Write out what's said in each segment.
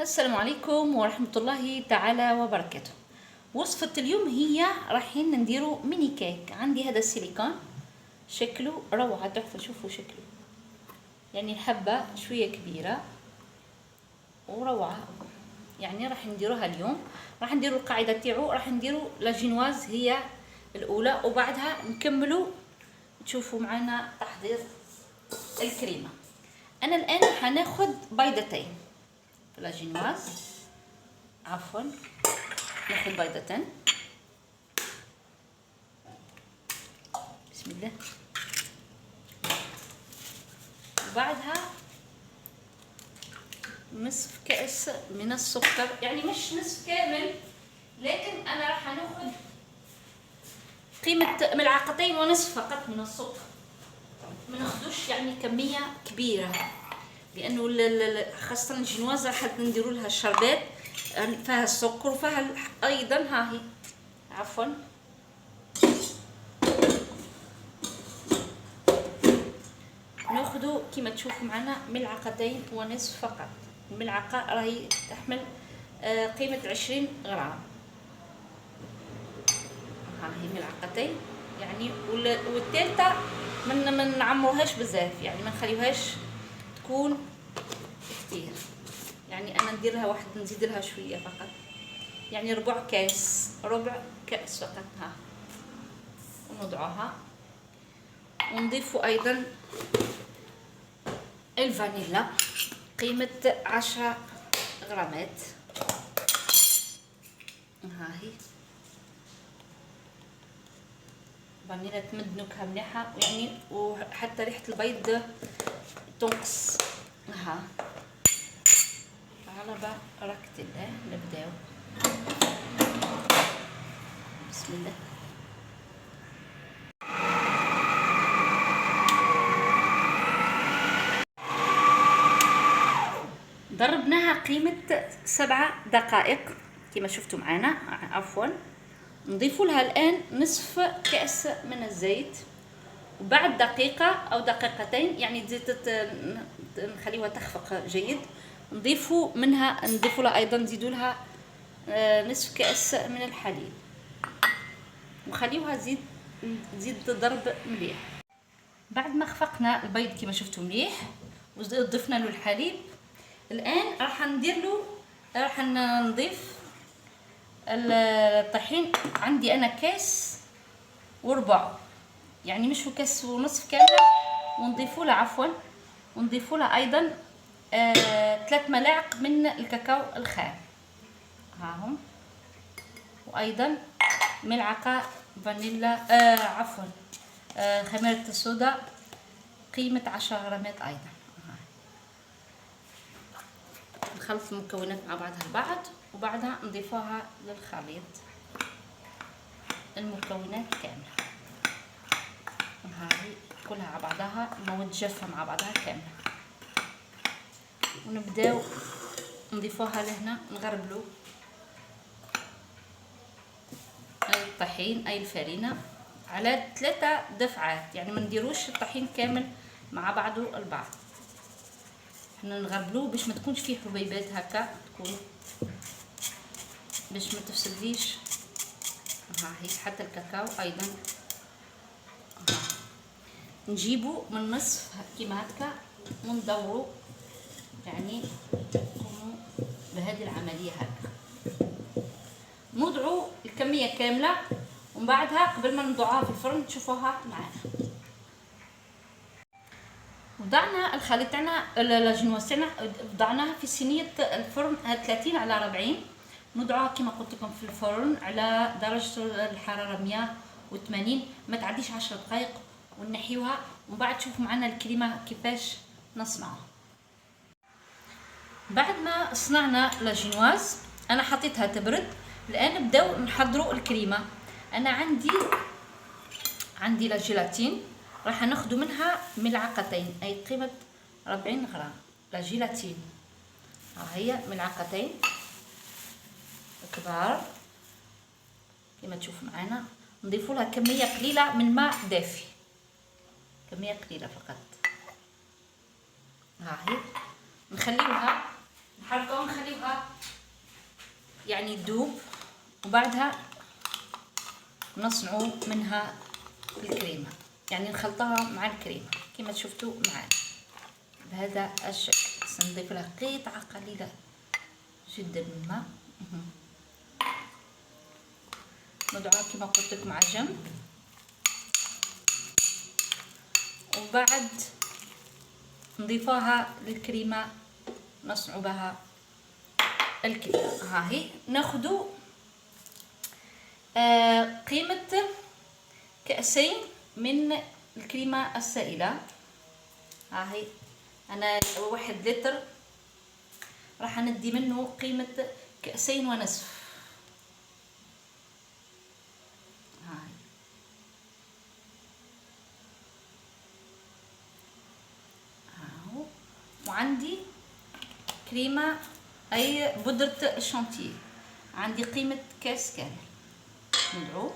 السلام عليكم ورحمة الله تعالى وبركاته. وصفة اليوم هي رايحين نديرو ميني كيك. عندي هذا السيليكون شكله روعة تحفة. شوفوا شكله، يعني الحبة شوية كبيرة وروعة. يعني راح نديروها اليوم، راح نديرو القاعدة تاعو، راح نديرو لاجينواز هي الأولى، وبعدها نكملو تشوفوا معنا تحضير الكريمة. أنا الآن هناخد بيضتين في لاجينواز، عفوا ناخد بيضتين. بسم الله. وبعدها نصف كأس من السكر، يعني مش نصف كامل، لكن انا راح ناخد قيمة ملعقتين ونصف فقط من السكر. ما ناخدوش يعني كمية كبيرة، لانه خاصة الجنواز راح نديروا لها الشربات فيها السكر وفيها ايضا ها هي، عفوا ناخدو كما تشوفوا معنا ملعقتين ونصف فقط. الملعقة راهي تحمل قيمة 20 غرام. ها هي ملعقتين يعني، والثالثة من نعمروهاش بزاف، يعني ما نخليوهاش تكون كتير. يعني انا ندير لها واحد، نزيد لها شوية فقط، يعني ربع كاس فقط. ها ونوضعوها، ونضيفوا ايضا الفانيلا قيمة 10 غرامات. ها هي فانيلا تمد نكهة مليحة، يعني وحتى ريحة البيض تنقص. ها على بركة الله نبداو. بسم الله. ضربناها قيمة 7 دقائق كما شفتوا معنا، عفوا. نضيف لها الآن نصف كأس من الزيت، وبعد دقيقة أو دقيقتين يعني تزيد نخليوها تخفق جيد، نضيفوا لها أيضا نزيدوا لها نصف كأس من الحليب، وخليوها تزيد ضرب مليح. بعد ما خفقنا البيض كما شفتوا مليح وضفنا له الحليب، الآن راح نضيف الطحين. عندي أنا كاس وربع، يعني مش هو كاس ونصف كاملة. ونضيفوا لها أيضا 3 ملاعق من الكاكاو الخام، هاهم، وأيضا ملعقة فانيلا عفوا خميرة الصودا قيمة 10 غرامات أيضا. نخلط المكونات مع بعضها البعض، وبعدها نضيفوها للخليط المكونات كاملة. هاي كلها على بعضها، المواد جافة مع بعضها كاملة، ونبداو نضيفوها لهنا. نغربلو اي الطحين اي الفرينة على 3 دفعات، يعني ما نديروش الطحين كامل مع بعضه البعض. احنا نغربلوه باش ما تكونش فيه حبيبات هكا، تكون باش ما تفسدليش. ها هي حتى الكاكاو ايضا نجيبو من نصف كيما هكا وندورو، يعني نقومو بهذه العمليه هكا. نوضعو الكميه كامله، ومن بعدها قبل ما نوضعوها في الفرن تشوفوها معنا. وضعنا الخليط تاعنا لاجينواز تاعنا، وضعناها في صينيه الفرن 30 على 40. نوضعوها كما قلت لكم في الفرن على درجه الحراره 180، ما تعديش 10 دقائق، ونحيوها. ومن بعد شوفوا معنا الكريمه كيفاش نصنعها. بعد ما صنعنا لاجينواز انا حطيتها تبرد. الان نبداو نحضروا الكريمه. انا عندي لا جيلاتين، راح ناخذ منها ملعقتين اي قيمه 40 غرام لا جيلاتين. ها هي ملعقتين كبار كما تشوف معنا. نضيفوا لها كميه قليله من ماء دافي، كميه قليله فقط. ها هي نخليوها نحركوها، نخليوها يعني تذوب، وبعدها نصنعوا منها الكريمة، يعني نخلطها مع الكريمة كما شفتوا معنا بهذا الشكل. سنضيف لها قطعة قليلة جدا من الماء، نضعها كما قلت لكم على جنب، وبعد نضيفها للكريمة نصنع بها الكريمة. ها هي ناخذ قيمة كأسين من الكريمة السائلة. ها هي أنا 1 لتر راح ندي منه قيمة 2.5 كأس. هاي هاو. وعندي كريمة أي بودرة الشانتيه، عندي قيمة كاس كامل. ندعو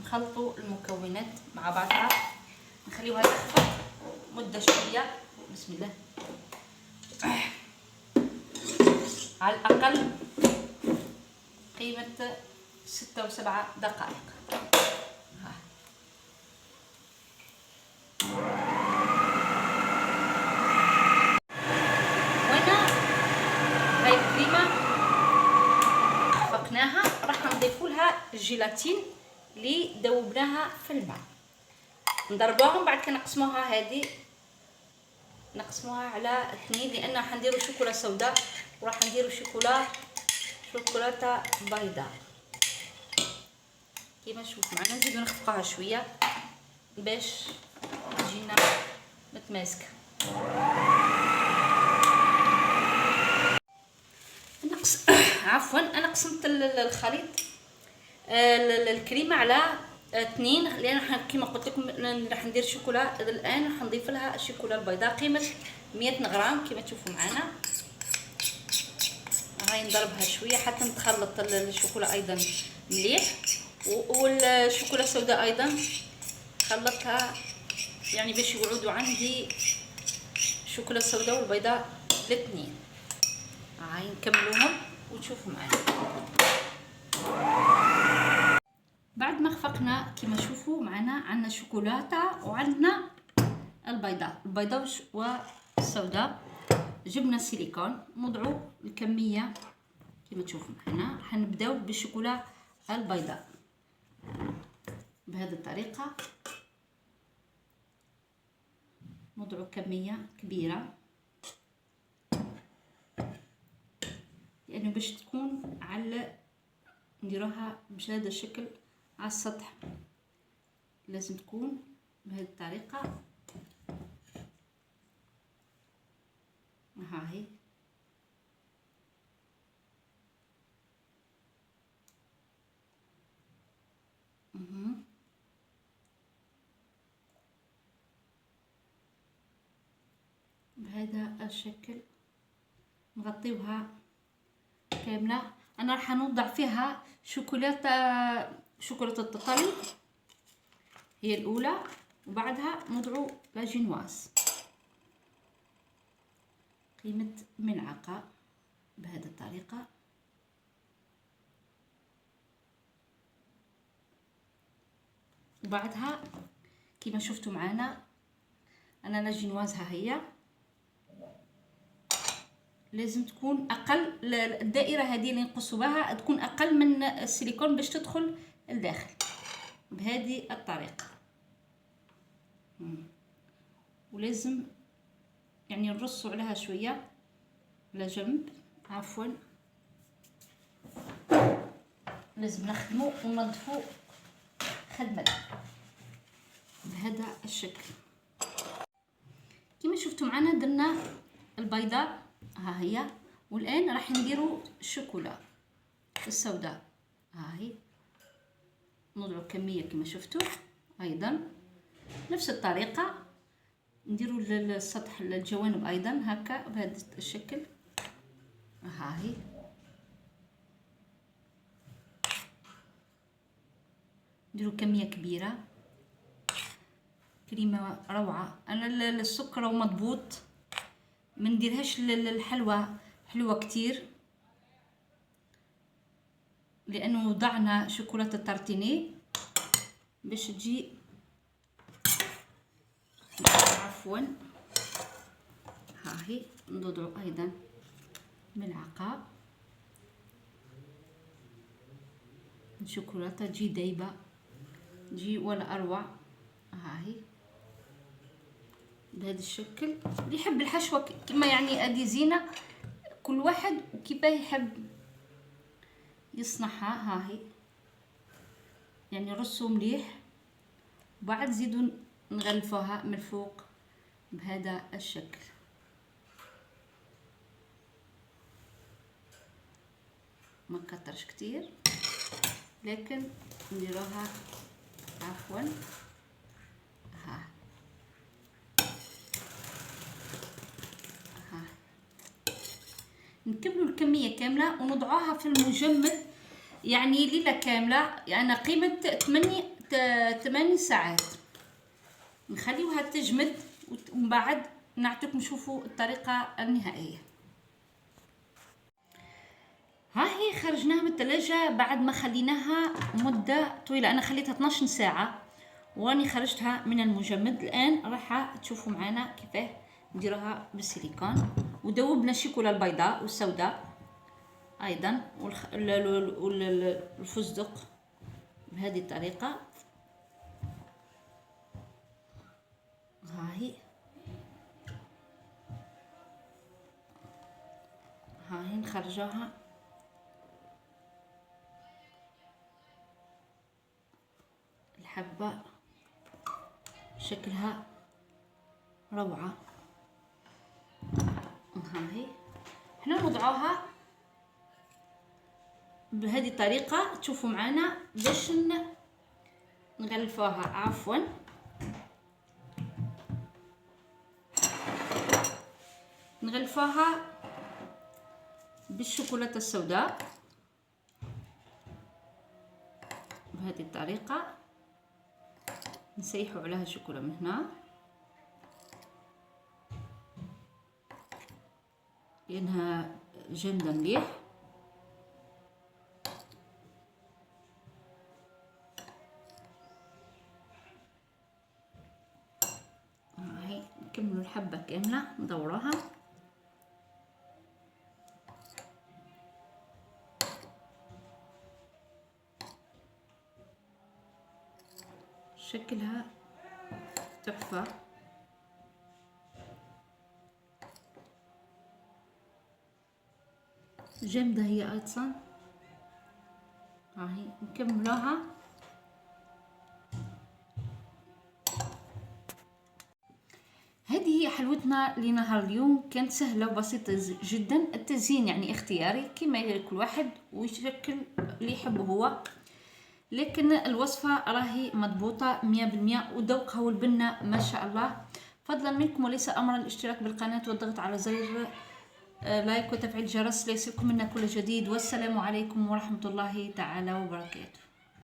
نخلطوا المكونات مع بعضها، نخليوها تخفق مدة شوية. بسم الله، على الأقل قيمة 6 و7 دقائق. وهنا هاي الكريمة خفقناها، راح نضيفوا لها الجيلاتين اللي ذوبناها في الماء، نضربوهم بعد كده نقسموها. هذه نقسموها على 2، لان راح نديرو شوكولا سوداء وراح نديرو شوكولاته بيضاء كيما نشوف معنا. نزيدو نخفقوها شويه باش تجينا متماسكه. عفوا، انا قسمت الخليط الكريمه على 2، لان كما قلت لكم راح ندير شوكولا. الان راح نضيف لها الشوكولا البيضاء قيمه 100 غرام كما تشوفوا معنا. هاي نضربها شويه حتى نتخلط الشوكولا ايضا مليح، والشوكولا السوداء ايضا خلطها يعني باش يقعدوا عندي الشوكولا السوداء والبيضاء الاثنين. هاي نكملوهم وتشوفوا معنا. بعد ما خفقنا كما تشوفوا معنا عندنا شوكولاته وعندنا البيضاء والسوداء. جبنا سيليكون، نضعوا الكميه كما تشوفوا معنا. راح نبداو بالشوكولا البيضاء بهذه الطريقه، نضعوا كميه كبيره يعني باش تكون على نديروها بهذا الشكل على السطح. لازم تكون بهذه الطريقه. ها هي بهذا الشكل نغطيوها كامله. انا راح نوضع فيها شوكولاته الطلي هي الاولى، وبعدها نضعوا لا جينواز قيمه ملعقه بهذه الطريقه. وبعدها كما شفتوا معنا انا لا جينواز ها هي لازم تكون اقل، الدائره هذه اللي نقصوا بها تكون اقل من السيليكون باش تدخل الداخل بهذه الطريقه. ولازم يعني نرصوا عليها شويه على جنب. عفوا، لازم نخدموا وننظفوا خدمتنا بهذا الشكل. كما شفتوا معنا درنا البيضاء ها هي، والان راح نديروا الشوكولا السوداء. ها هي نضعوا كميه كما شفتوا ايضا نفس الطريقه، نديروا السطح الجوانب ايضا هكا بهذا الشكل. ها هي نديروا كميه كبيره. كريمه روعه. انا السكر مضبوط، ما نديرهاش الحلوه حلوه كتير، لانه وضعنا شوكولاته تارتيني باش تجي عفوا. ها هي نضعوا ايضا ملعقه الشوكولاته تجي دايبه، تجي ولا اروع. ها هي بهذا الشكل. اللي يحب الحشوه كما يعني ادي زينه، كل واحد وكيفاه يحب يصنعها. ها هي يعني رصوا مليح وبعد زيدوا نغلفوها من الفوق بهذا الشكل. ما كترش كتير لكن نديروها عفوا. ها نكملوا الكميه كامله ونضعوها في المجمد يعني ليله كامله، يعني قيمه 8 ساعات نخليوها تجمد ومن بعد نعطيكم نشوفوا الطريقه النهائيه. ها هي خرجناها من الثلاجه بعد ما خليناها مده طويله، انا خليتها 12 ساعه واني خرجتها من المجمد. الان راح تشوفوا معنا كيفاه نديروها بالسيليكون. وذوبنا الشوكولا البيضاء والسوداء ايضا والفستق بهذه الطريقه. ها هي نخرجوها الحبه شكلها روعه. ها هي هنا نضعوها بهذه الطريقه. تشوفوا معنا باش نغلفوها عفوا. نغلفوها بالشوكولاته السوداء بهذه الطريقه. نسيحوا عليها الشوكولا من هنا لانها جامده مليح. هاي نكملوا الحبه كامله ندوروها. شكلها تحفه. جامده هي ايضا. هاهي نكملوها. هذه هي حلوتنا لنهار اليوم، كانت سهله وبسيطه جدا. التزيين يعني اختياري كما كل واحد ويشكل اللي يحبه هو، لكن الوصفه راهي مضبوطه 100% وذوقها والبنه ما شاء الله. فضلا منكم وليس امرا الاشتراك بالقناه والضغط على زر لايك وتفعيل الجرس ليصلكم منا كل جديد. والسلام عليكم ورحمه الله تعالى وبركاته.